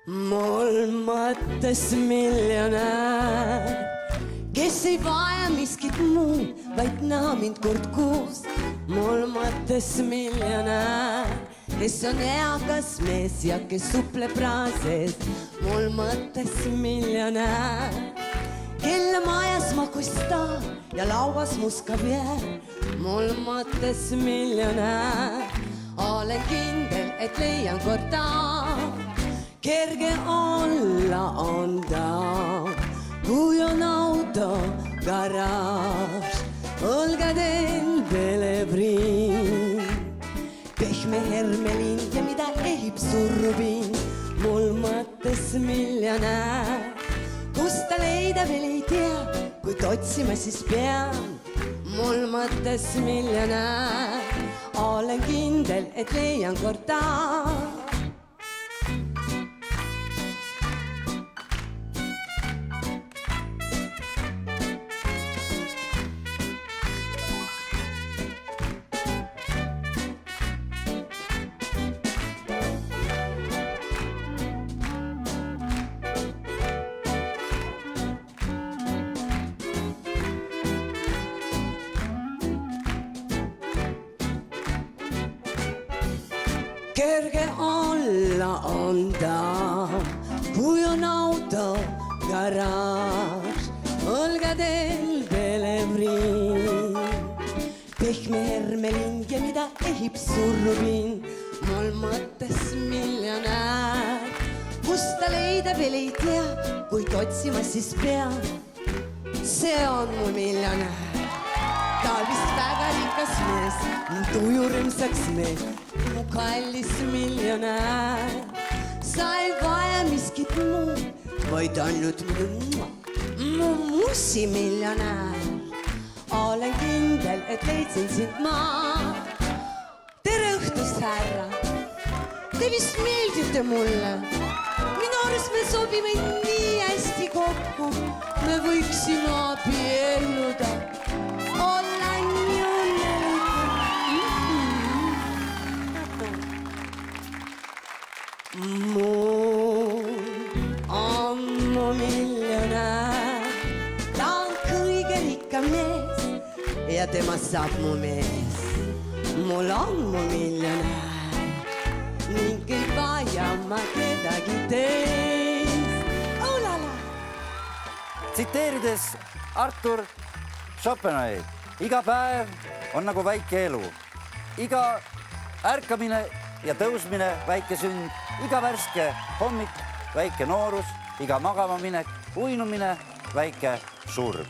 Mul mõttes miljonär, kes ei vaja miskit muud, vaid näha mind kord kuus. Mul mõttes miljonär, kes on eakas mees ja kes supleb raases. Mul mõttes miljonär, kelle majas magus ta ja lauas muskab jää. Mul mõttes miljonär, olen kindel, et leian kord ta. Kerge olla on ta, kui on auto garaaž, õlgadel Pelevrin. Pehme hermelin ja mida ehib surubin, mul mõttes miljonär. Kus ta leida veel ei tea, kuid otsima siis pean, mul mõttes miljonär. Olen kindel, et leian kord ta. Kerge olla on ta, kui on auto garaaž, õlgadel Pelevrin. Pehme hermelin ja mida ehib surubin, mul mõttes miljonär. Kus ta leida veel ei tea, kuid otsima siis pean, see on mul miljonär. Ta vist väga rikas mees, tuju rõmsaks mees, mu kallis miljonär. Sa ei vaja miskit muud, vaid ainult mu mussi miljonär. Olen kindel, et leidsin sind ma. Tere õhtust, härra, te vist meeldite mulle. Minu arust me sobime nii hästi kokku, me võiksime abielluda. Olla nii mul on mu miljonär, ta on kõige rikkam mees ja temast saab mu mees. Mul on mu miljonär ning ei vaja ma kedagi teist. Oh la la! Tsiteerides Arthur Schopenhaueri, iga päev on nagu väike elu, iga ärkamine ja tõusmine väike sünd, iga värske hommik väike noorus, iga magama minek, uinumine väike surm.